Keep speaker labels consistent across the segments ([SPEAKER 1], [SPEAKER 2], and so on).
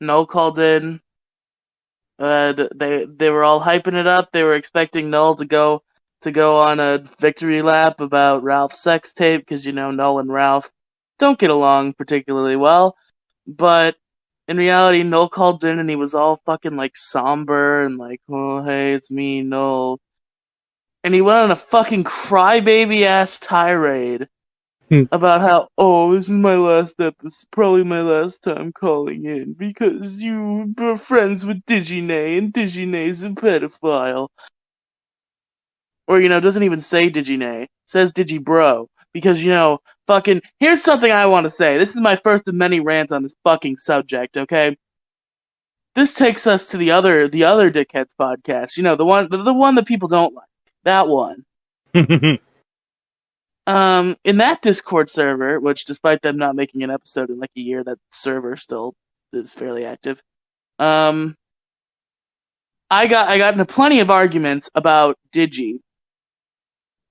[SPEAKER 1] Null called in. They were all hyping it up. They were expecting Null to go on a victory lap about Ralph's sex tape because Null and Ralph don't get along particularly well. But in reality, Null called in and he was all fucking like somber and like, oh hey, it's me, Null. And he went on a fucking crybaby ass tirade about how, oh, this is my last episode, probably my last time calling in because you were friends with Diginay and Diginay's a pedophile. Or, doesn't even say Diginay, says Digibro. Because, fucking, here's something I want to say. This is my first of many rants on this fucking subject, okay? This takes us to the other Dickheads podcast. The one that people don't like. That one. In that Discord server, which despite them not making an episode in like a year, that server still is fairly active. I got into plenty of arguments about Digi.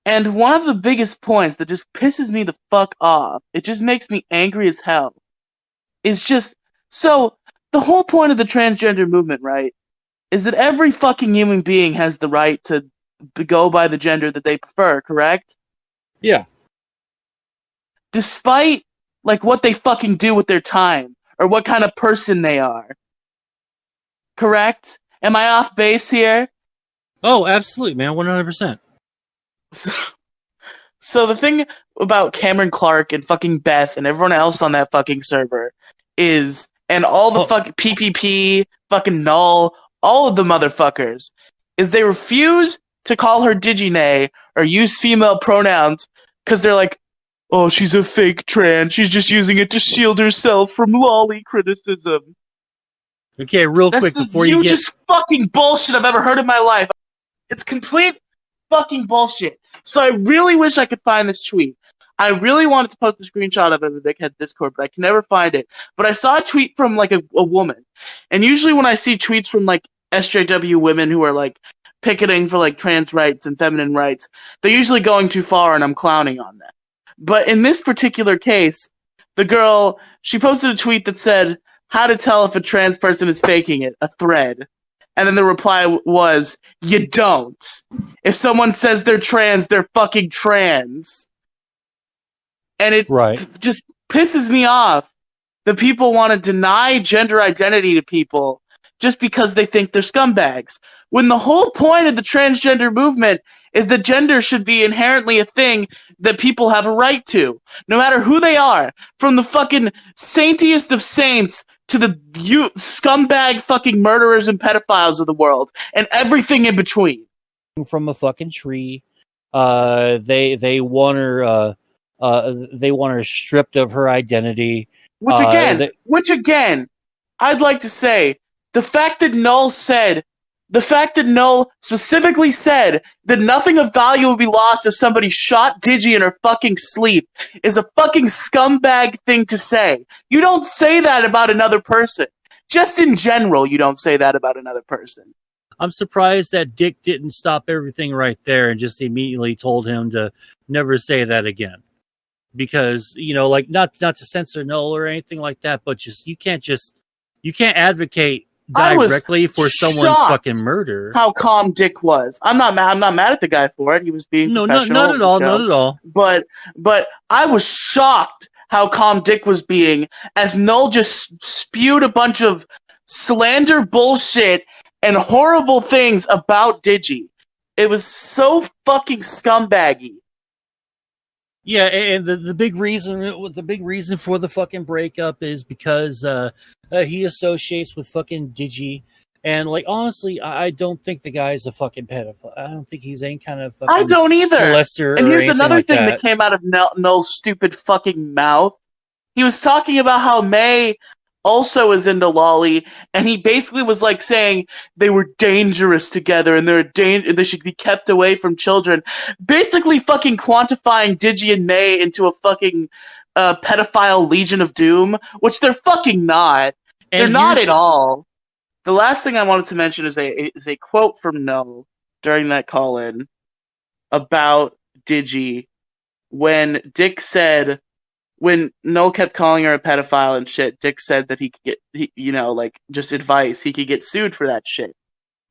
[SPEAKER 1] And one of the biggest points that just pisses me the fuck off, it just makes me angry as hell, is just, so, the whole point of the transgender movement, right, is that every fucking human being has the right to go by the gender that they prefer, correct?
[SPEAKER 2] Yeah.
[SPEAKER 1] Despite, like, what they fucking do with their time, or what kind of person they are. Correct? Am I off base here?
[SPEAKER 2] Oh, absolutely, man, 100%.
[SPEAKER 1] So the thing about Cameron Clark and fucking Beth and everyone else on that fucking server is, and all the fucking PPP, fucking Null, all of the motherfuckers, is they refuse to call her Diginay or use female pronouns because they're like, oh, she's a fake trans. She's just using it to shield herself from lolly criticism.
[SPEAKER 2] Okay, real quick before you get...
[SPEAKER 1] That's the hugest fucking bullshit I've ever heard in my life. It's complete fucking bullshit. So I really wish I could find this tweet. I really wanted to post a screenshot of it in the Dickhead Discord, but I can never find it. But I saw a tweet from like a woman. And usually when I see tweets from like SJW women who are like picketing for like trans rights and feminine rights, they're usually going too far and I'm clowning on them. But in this particular case, the girl, she posted a tweet that said, how to tell if a trans person is faking it, a thread. And then the reply was, you don't. If someone says they're trans, they're fucking trans. And it just pisses me off that people want to deny gender identity to people just because they think they're scumbags. When the whole point of the transgender movement is that gender should be inherently a thing that people have a right to, no matter who they are, from the fucking saintiest of saints to the scumbag fucking murderers and pedophiles of the world, and everything in between.
[SPEAKER 2] From a fucking tree, they want her stripped of her identity.
[SPEAKER 1] Which again, I'd like to say, the fact that Null specifically said that nothing of value would be lost if somebody shot Digi in her fucking sleep is a fucking scumbag thing to say. You don't say that about another person. Just in general, you don't say that about another person.
[SPEAKER 2] I'm surprised that Dick didn't stop everything right there and just immediately told him to never say that again. Because, like, not to censor Null or anything like that, but you can't advocate directly for someone's fucking murder.
[SPEAKER 1] How calm Dick was. I'm not mad at the guy for it. He was being professional.
[SPEAKER 2] Not at all.
[SPEAKER 1] But I was shocked how calm Dick was being as Null just spewed a bunch of slander bullshit and horrible things about Digi. It was so fucking scumbaggy.
[SPEAKER 2] Yeah, and the big reason for the fucking breakup is because he associates with fucking Digi, and like honestly, I don't think the guy's a fucking pedophile. I don't think he's any kind of fucking
[SPEAKER 1] I don't either.
[SPEAKER 2] molester.
[SPEAKER 1] And here's another thing
[SPEAKER 2] that
[SPEAKER 1] came out of Null's stupid fucking mouth. He was talking about how May also is into lolly, and he basically was like saying they were dangerous together and they should be kept away from children. Basically fucking quantifying Digi and May into a fucking pedophile Legion of Doom, which they're fucking not. And they're not at all. The last thing I wanted to mention is a quote from Null during that call-in about Digi when Dick said, when Noel kept calling her a pedophile and shit, Dick said that he could just advice, he could get sued for that shit.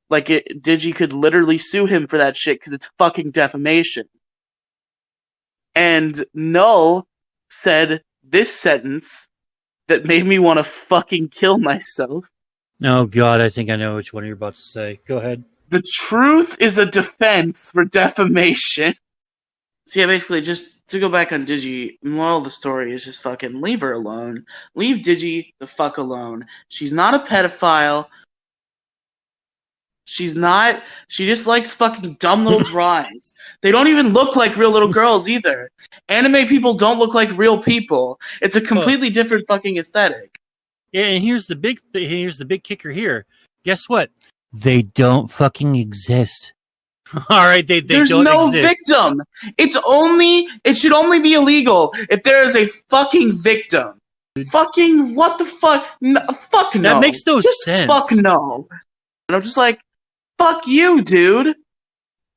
[SPEAKER 1] Like, Digi could literally sue him for that shit because it's fucking defamation. And Noel said this sentence that made me want to fucking kill myself.
[SPEAKER 2] Oh, God, I think I know which one you're about to say. Go ahead.
[SPEAKER 1] The truth is a defense for defamation. So yeah, basically, just to go back on Digi, the moral of the story is just fucking leave her alone. Leave Digi the fuck alone. She's not a pedophile. She's not. She just likes fucking dumb little drawings. They don't even look like real little girls either. Anime people don't look like real people. It's a completely different fucking aesthetic.
[SPEAKER 2] Yeah, and here's the big kicker here. Guess what? They don't fucking exist. All right, they
[SPEAKER 1] There's
[SPEAKER 2] don't
[SPEAKER 1] no
[SPEAKER 2] exist.
[SPEAKER 1] victim. It should only be illegal if there is a fucking victim. Fucking what the fuck? No, fuck no.
[SPEAKER 2] That makes no
[SPEAKER 1] just
[SPEAKER 2] sense.
[SPEAKER 1] Fuck no. And I'm just like, fuck you, dude.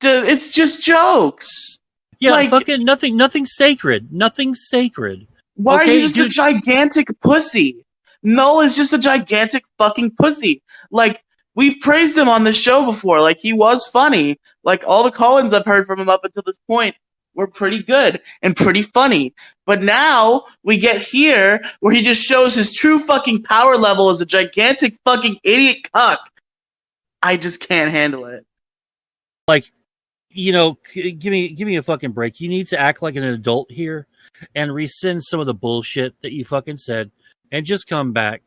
[SPEAKER 1] It's just jokes.
[SPEAKER 2] Yeah,
[SPEAKER 1] like,
[SPEAKER 2] fucking nothing sacred. Nothing sacred.
[SPEAKER 1] Why
[SPEAKER 2] okay,
[SPEAKER 1] are you just a gigantic pussy? Noel is just a gigantic fucking pussy. Like, we've praised him on the show before. Like, he was funny. Like, all the call-ins I've heard from him up until this point were pretty good and pretty funny. But now we get here where he just shows his true fucking power level as a gigantic fucking idiot cuck. I just can't handle it.
[SPEAKER 2] Like, give me a fucking break. You need to act like an adult here and rescind some of the bullshit that you fucking said and just come back.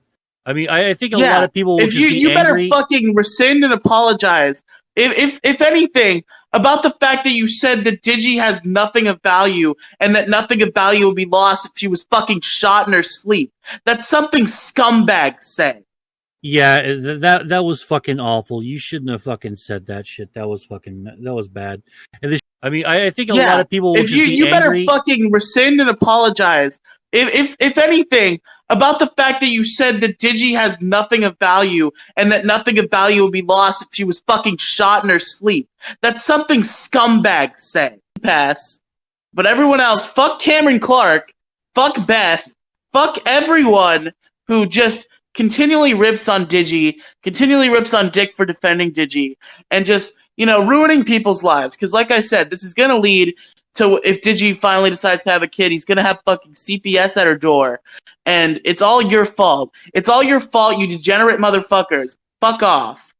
[SPEAKER 2] I mean, I think a lot of people will just be
[SPEAKER 1] you
[SPEAKER 2] angry.
[SPEAKER 1] better fucking rescind and apologize. If anything, about the fact that you said that Digi has nothing of value and that nothing of value will be lost if she was fucking shot in her sleep. That's something scumbags say.
[SPEAKER 2] Yeah, that was fucking awful. You shouldn't have fucking said that shit. That was bad. And I think a lot of people will just be angry.
[SPEAKER 1] You better fucking rescind and apologize. If anything, about the fact that you said that Digi has nothing of value and that nothing of value will be lost if she was fucking shot in her sleep. That's something scumbags say. Pass. But everyone else, fuck Cameron Clark, fuck Beth, fuck everyone who just continually rips on Digi, continually rips on Dick for defending Digi, and just, ruining people's lives. Because like I said, this is going to lead to, if Digi finally decides to have a kid, he's going to have fucking CPS at her door. And it's all your fault. It's all your fault, you degenerate motherfuckers. Fuck off.